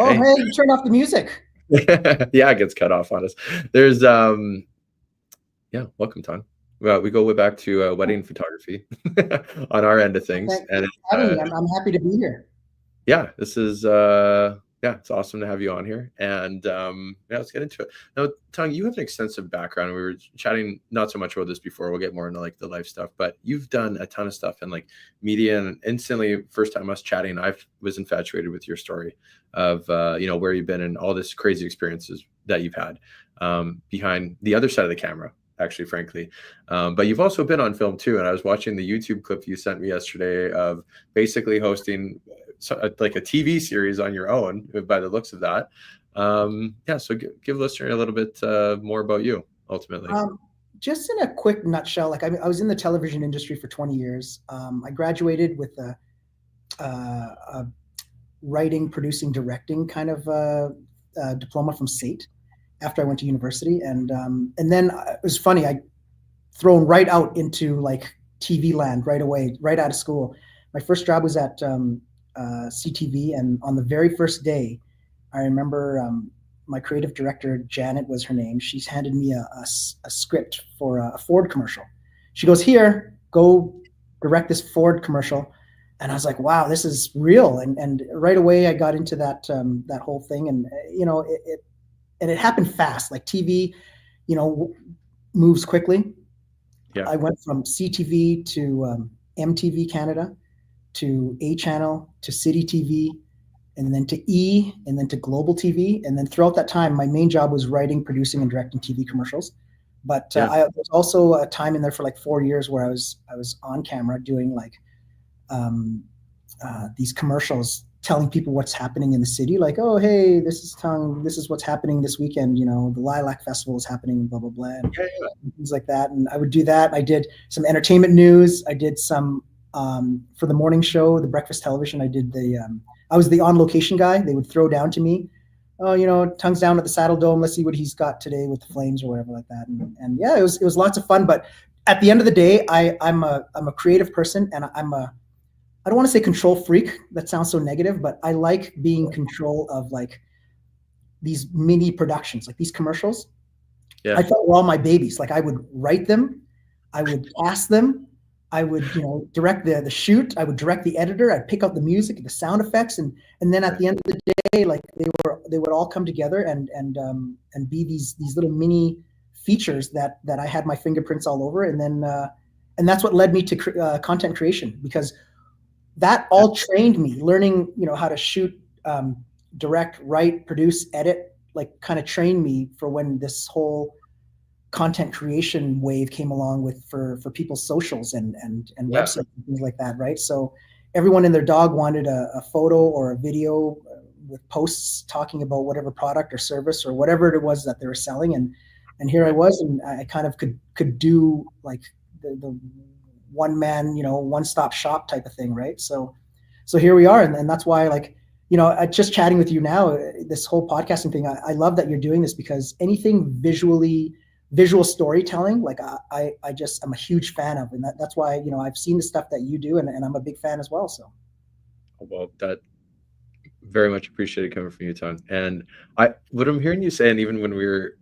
Oh, Okay. hey, you turned off the music. Yeah, it gets cut off on us. There's yeah, welcome, Tung. Well, we go way back to wedding photography on our end of things. Thanks And for having me. I'm happy to be here. yeah, this is yeah, it's awesome to have you on here. And yeah, let's get into it. Now, Tung, you have an extensive background. We were chatting not so much about this before. We'll get more into like the life stuff, but you've done a ton of stuff in like media. And instantly, first time us chatting, I was infatuated with your story of where you've been and all this crazy experiences that you've had behind the other side of the camera, actually, frankly. But you've also been on film too. And I was watching the YouTube clip you sent me yesterday of basically hosting like a TV series on your own by the looks of that. Yeah, so give listener a little bit more about you ultimately. Just in a quick nutshell, like I was in the television industry for 20 years. I graduated with a writing, producing, directing kind of diploma from SAIT after I went to university, and then it was funny. I thrown right out into like TV land right away, right out of school. My first job was at CTV, and on the very first day, I remember my creative director, Janet was her name. She's handed me a script for a Ford commercial. She goes, "Here, go direct this Ford commercial." And I was like, "Wow, this is real!" And right away, I got into that whole thing, and it happened fast. Like TV, moves quickly. Yeah. I went from CTV to MTV Canada, to A Channel, to City TV, and then to E, and then to Global TV. And then throughout that time, my main job was writing, producing, and directing TV commercials. But there's also a time in there for like 4 years where I was on camera doing like these commercials, telling people what's happening in the city. Like, oh, hey, this is Tung. This is what's happening this weekend. The Lilac Festival is happening, blah, blah, blah, and things like that. And I would do that. I did some entertainment news. I did some for the morning show, the breakfast television. I was the on location guy. They would throw down to me, oh, Tung's down at the Saddle Dome. Let's see what he's got today with the Flames or whatever like that. And yeah, it was lots of fun. But at the end of the day, I'm a creative person, and I don't want to say control freak. That sounds so negative, but I like being in control of like these mini productions, like these commercials. Yeah. I thought were all my babies. Like I would write them, I would cast them, I would, direct the shoot. I would direct the editor. I'd pick out the music, the sound effects, and then at the end of the day, like they would all come together and be these little mini features that I had my fingerprints all over. And then and that's what led me to content creation, because that all trained me, learning, how to shoot, direct, write, produce, edit, like kind of trained me for when this whole content creation wave came along for people's socials and websites and things like that, right? So everyone and their dog wanted a photo or a video with posts talking about whatever product or service or whatever it was that they were selling, and here I was, and I kind of could do like the one man, one stop shop type of thing, right? So here we are, and that's why, like, just chatting with you now, this whole podcasting thing, I love that you're doing this, because anything visual storytelling, like I'm a huge fan of, and that's why I've seen the stuff that you do, and I'm a big fan as well. So, well, that very much appreciated coming from you, Tung. And what I'm hearing you say, and even when we were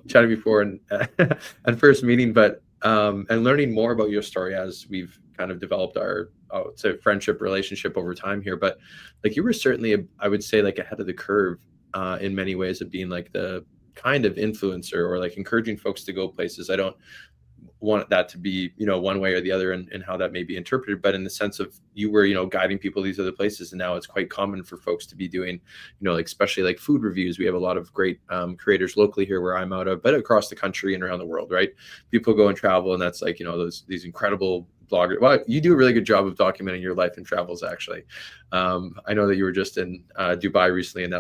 chatting before and and first meeting, but and learning more about your story as we've kind of developed our friendship relationship over time here, but like you were certainly, I would say, like ahead of the curve in many ways of being like the kind of influencer or like encouraging folks to go places. I don't want that to be one way or the other and how that may be interpreted, but in the sense of you were guiding people to these other places, and now it's quite common for folks to be doing like especially like food reviews. We have a lot of great creators locally here where I'm out of, but across the country and around the world, right? People go and travel, and that's like these incredible bloggers. Well, you do a really good job of documenting your life and travels, actually. I know that you were just in Dubai recently, and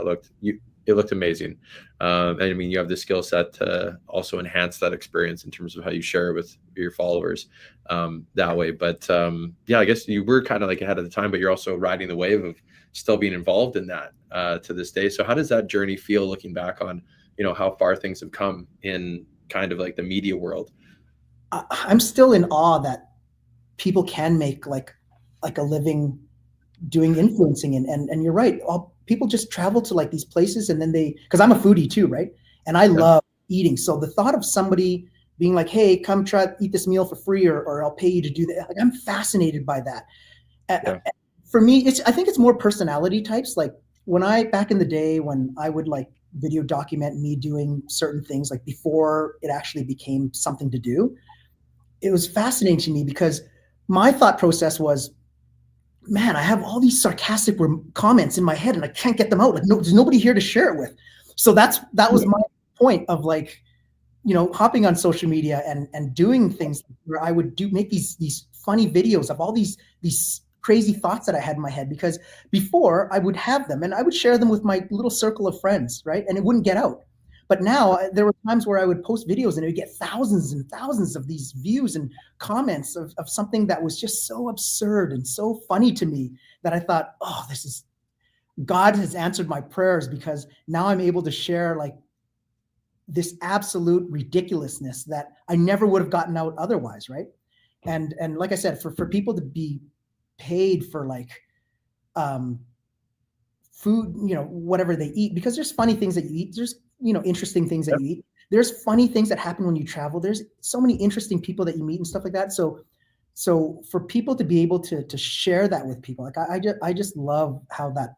it looked amazing. And I mean, you have the skill set to also enhance that experience in terms of how you share it with your followers that way. But yeah, I guess you were kind of like ahead of the time, but you're also riding the wave of still being involved in that to this day. So how does that journey feel looking back on, how far things have come in kind of like the media world? I'm still in awe that people can make like a living doing influencing, and you're right. All people just travel to like these places, and then because I'm a foodie too, right? And I love eating. So the thought of somebody being like, hey, come try eat this meal for free, or I'll pay you to do that. Like, I'm fascinated by that. For me, I think it's more personality types. Like back in the day when I would like video document me doing certain things, like before it actually became something to do, it was fascinating to me because my thought process was, man, I have all these sarcastic comments in my head and I can't get them out. Like, no, there's nobody here to share it with. So that was my point of like, hopping on social media and doing things where I would make these funny videos of all these crazy thoughts that I had in my head, because before I would have them and I would share them with my little circle of friends, right? And it wouldn't get out. But now there were times where I would post videos and it would get thousands and thousands of these views and comments of something that was just so absurd and so funny to me that I thought, oh, God has answered my prayers, because now I'm able to share like this absolute ridiculousness that I never would have gotten out otherwise, right? And like I said, for people to be paid for like food, whatever they eat, because there's funny things that you eat, there's interesting things that you eat, there's funny things that happen when you travel, there's so many interesting people that you meet and stuff like that. So for people to be able to share that with people, like I just love how that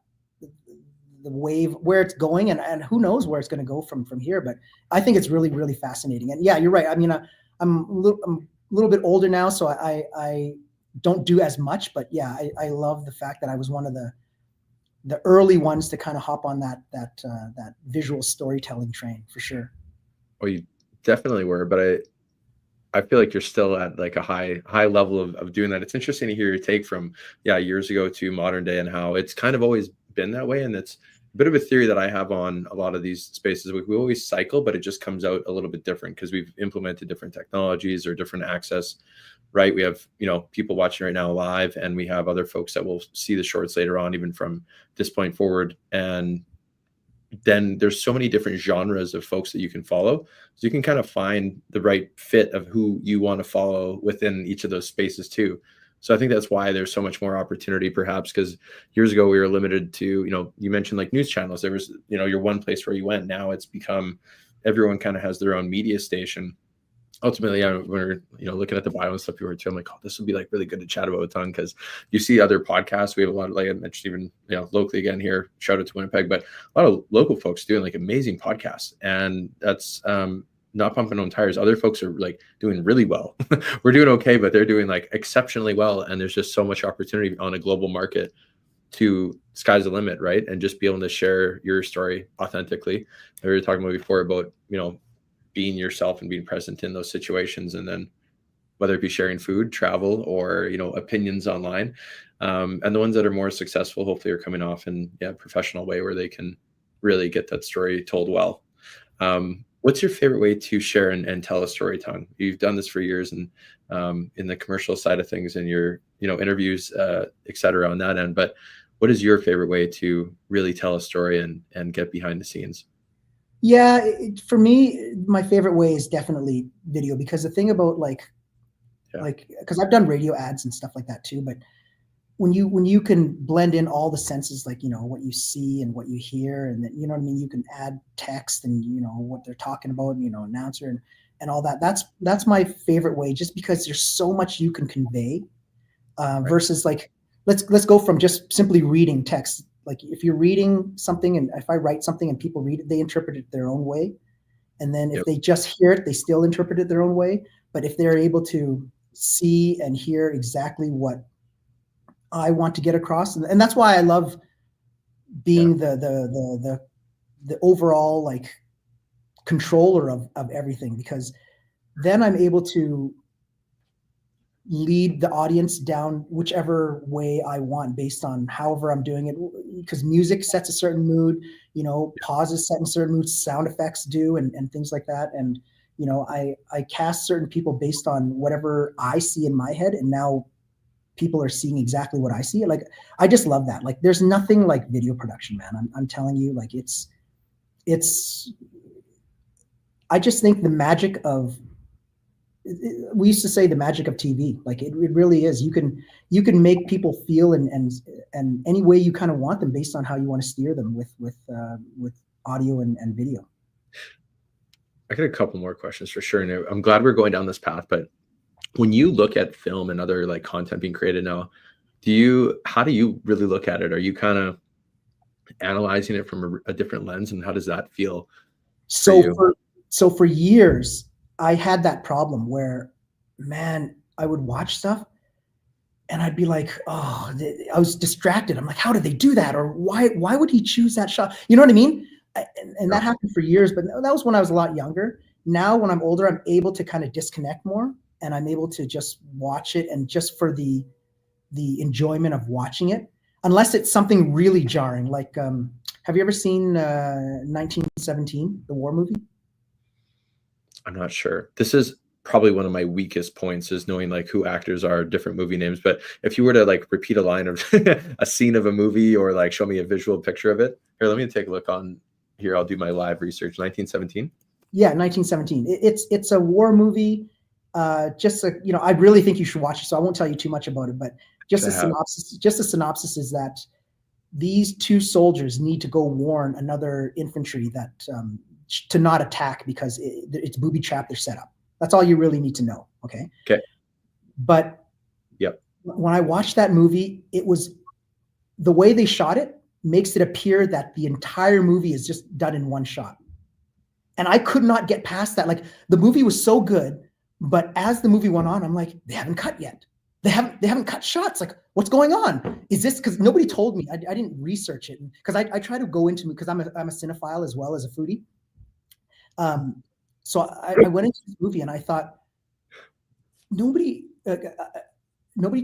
the wave, where it's going, and who knows where it's going to go from here. But I think it's really, really fascinating. And yeah, you're right. I mean, I'm a little bit older now, so I don't do as much, but yeah, I love the fact that I was one of the early ones to kind of hop on that visual storytelling train, for sure. Well, you definitely were, but I feel like you're still at like a high level of doing that. It's interesting to hear your take from years ago to modern day, and how it's kind of always been that way. And it's a bit of a theory that I have on a lot of these spaces. We always cycle, but it just comes out a little bit different because we've implemented different technologies or different access, right? We have, people watching right now live, and we have other folks that will see the shorts later on, even from this point forward. And then there's so many different genres of folks that you can follow. So you can kind of find the right fit of who you want to follow within each of those spaces too. So I think that's why there's so much more opportunity, perhaps, because years ago we were limited to, you mentioned like news channels. There was, your one place where you went. Now it's become, everyone kind of has their own media station. Ultimately, when we're looking at the bio and stuff you were too, I'm like, oh, this would be like really good to chat about with Tung, because you see other podcasts. We have a lot of, like I mentioned, even locally again here, shout out to Winnipeg, but a lot of local folks doing like amazing podcasts, and that's not pumping on tires. Other folks are like doing really well. We're doing okay, but they're doing like exceptionally well, and there's just so much opportunity on a global market to sky's the limit, right? And just be able to share your story authentically. We were talking about before about being yourself and being present in those situations, and then whether it be sharing food, travel, or opinions online, and the ones that are more successful hopefully are coming off in a professional way where they can really get that story told well. What's your favorite way to share and tell a story, Tung? You've done this for years, and in the commercial side of things, and your interviews, et cetera, on that end. But what is your favorite way to really tell a story and get behind the scenes? Yeah, for me, my favorite way is definitely video, because the thing about because I've done radio ads and stuff like that too, but when you can blend in all the senses, like what you see and what you hear, and then what I mean, you can add text and what they're talking about, announcer and all that. That's my favorite way, just because there's so much you can convey, versus like let's go from just simply reading text. Like if you're reading something, and if I write something and people read it, they interpret it their own way. And then if they just hear it, they still interpret it their own way. But if they're able to see and hear exactly what I want to get across, and that's why I love being the overall like controller of everything, because then I'm able to lead the audience down whichever way I want, based on however I'm doing it, because music sets a certain mood, pauses set in certain moods, sound effects do, and things like that. And I cast certain people based on whatever I see in my head, and now people are seeing exactly what I see. Like I just love that. Like there's nothing like video production, man. I'm telling you, like it's I just think the magic of we used to say the magic of TV. Like it really is. You can make people feel and any way you kind of want them based on how you want to steer them with audio and video. I got a couple more questions for sure, and I'm glad we're going down this path. But when you look at film and other like content being created now, how do you really look at it? Are you kind of analyzing it from a different lens, and how does that feel for you? So for years, I had that problem where, man, I would watch stuff and I'd be like, oh, I was distracted. I'm like, how did they do that? Or why would he choose that shot? You know what I mean? And that happened for years, but that was when I was a lot younger. Now, when I'm older, I'm able to kind of disconnect more, and I'm able to just watch it, and just for the enjoyment of watching it, unless it's something really jarring. Like, have you ever seen 1917, the war movie? I'm not sure. This is probably one of my weakest points, is knowing like who actors are, different movie names. But if you were to like repeat a line of a scene of a movie, or like show me a visual picture of it, here, let me take a look on here. I'll do my live research. 1917. Yeah, 1917. It's a war movie. I really think you should watch it. So I won't tell you too much about it, but just a synopsis. Just a synopsis is that these two soldiers need to go warn another infantry that to not attack because it's booby trapped. They're set up. That's all you really need to know. Okay. Okay. But when I watched that movie, it was the way they shot it makes it appear that the entire movie is just done in one shot. And I could not get past that. Like, the movie was so good, but as the movie went on, I'm like, they haven't cut yet. They haven't cut shots. Like, what's going on? Is this because nobody told me? I didn't research it, because I try to go into, because I'm a cinephile as well as a foodie. So I went into this movie and I thought, nobody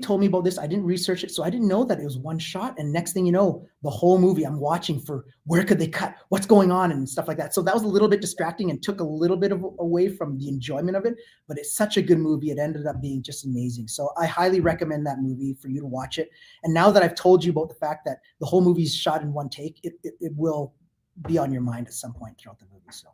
told me about this. I didn't research it, so I didn't know that it was one shot. And next thing you know, the whole movie I'm watching for where could they cut, what's going on, and stuff like that. So that was a little bit distracting and took a little bit away from the enjoyment of it. But it's such a good movie. It ended up being just amazing. So I highly recommend that movie for you to watch it. And now that I've told you about the fact that the whole movie's shot in one take, it will be on your mind at some point throughout the movie. So.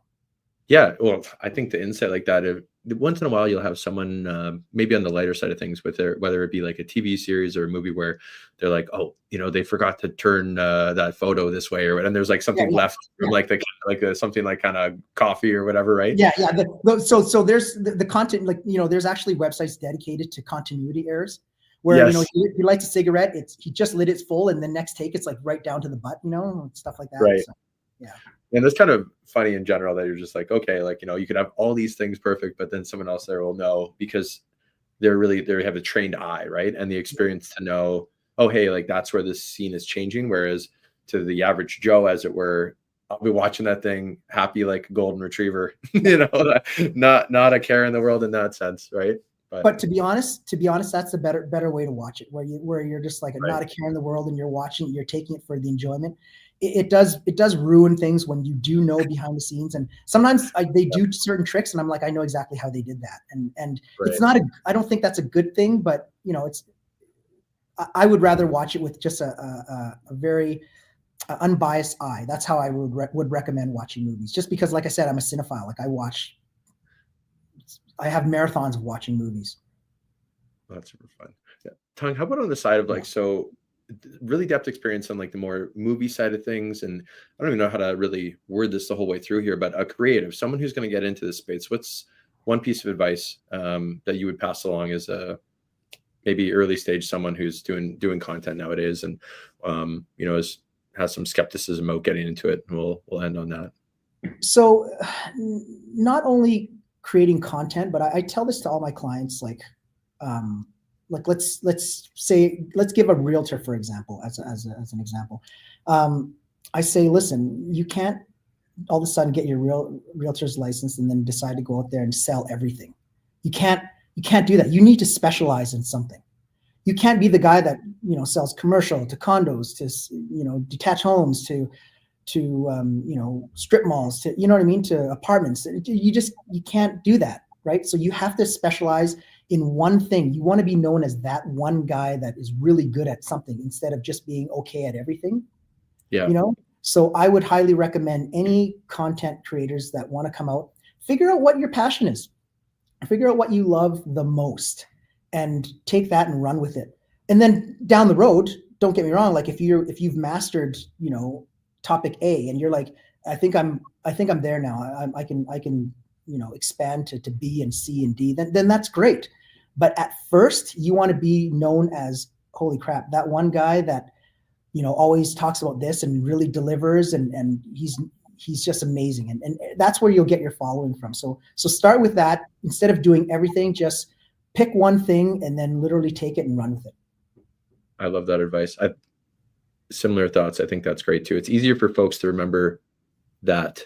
Yeah, well, I think the insight like that, once in a while you'll have someone maybe on the lighter side of things with whether it be like a TV series or a movie where they're like, oh, they forgot to turn that photo this way, and there's like something left from like something like kind of coffee or whatever, right? Yeah. So there's the content, like, there's actually websites dedicated to continuity errors where, he lights a cigarette, he just lit it full, and the next take it's like right down to the butt, stuff like that. Right. So, yeah. And that's kind of funny in general that you're just like, okay, like, you could have all these things perfect, but then someone else there will know, because they have a trained eye, right? And the experience to know, oh, hey, like that's where this scene is changing. Whereas to the average Joe, as it were, I'll be watching that thing happy like a golden retriever, not a care in the world in that sense, right? But to be honest, that's a better way to watch it, where you're just like not a care in the world, and you're watching, you're taking it for the enjoyment. It does ruin things when you do know behind the scenes, and sometimes they do certain tricks, and I'm like, I know exactly how they did that, and it's not I don't think that's a good thing, but I would rather watch it with just a very unbiased eye. That's how I would recommend watching movies, just because, like I said, I'm a cinephile. Like, I have marathons of watching movies. That's super fun. Yeah. Tung, how about on the side of like, so really depth experience on like the more movie side of things, and I don't even know how to really word this the whole way through here, but a creative, someone who's going to get into this space, what's one piece of advice that you would pass along as a maybe early stage someone who's doing content nowadays, and has some skepticism about getting into it? And we'll end on that. So not only creating content, but I tell this to all my clients, like let's give a realtor, for example, as an example. I say, listen, you can't all of a sudden get your realtor's license and then decide to go out there and sell everything. You can't do that. You need to specialize in something. You can't be the guy that sells commercial to condos to detached homes to strip malls to to apartments. You can't do that, right? So you have to specialize in one thing. You want to be known as that one guy that is really good at something, instead of just being okay at everything. Yeah. So I would highly recommend any content creators that want to come out, figure out what your passion is. figure out what you love the most and take that and run with it. And then down the road, don't get me wrong, like if you've mastered, you know, topic A and you're like, I think I'm there now. I can, you know, expand to B and C and D, then that's great. But at first you want to be known as, holy crap, that one guy that, you know, always talks about this and really delivers, and he's just amazing. And that's where you'll get your following from. So start with that. Instead of doing everything, just pick one thing and then literally take it and run with it. I love that advice. Similar thoughts. I think that's great too. It's easier for folks to remember that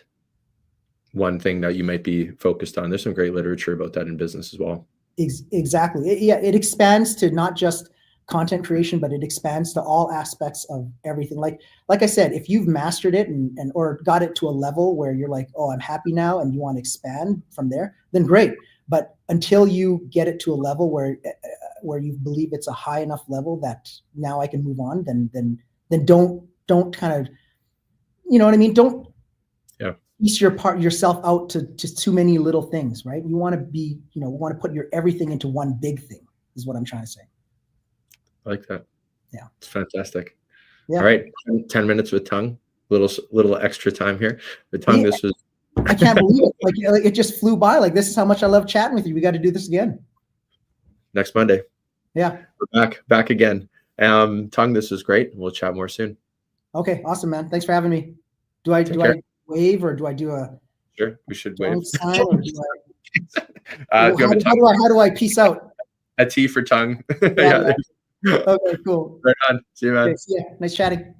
one thing that you might be focused on. There's some great literature about that in business as well. Exactly. It expands to not just content creation, but it expands to all aspects of everything. Like I said, if you've mastered it and or got it to a level where you're like, oh, I'm happy now, and you want to expand from there, then great. But until you get it to a level where you believe it's a high enough level that now I can move on, then don't kind of, you know what I mean? Don't piece yourself out to too many little things, right? You want to be, you know, want to put your everything into one big thing is what I'm trying to say. I like that. Yeah. It's fantastic. Yeah. All right. 10 minutes with Tung. Little extra time here. But Tung, this was I can't believe it. Like it just flew by. Like, this is how much I love chatting with you. We got to do this again. Next Monday. Yeah. We're back again. Tung, this was great. We'll chat more soon. Okay. Awesome, man. Thanks for having me. Do I wave, or do I do a Sure, we should wave. Sign, or how do I peace out? A T for Tung. Yeah. Okay, cool. Right on. See you, man. Okay, see ya. Nice chatting.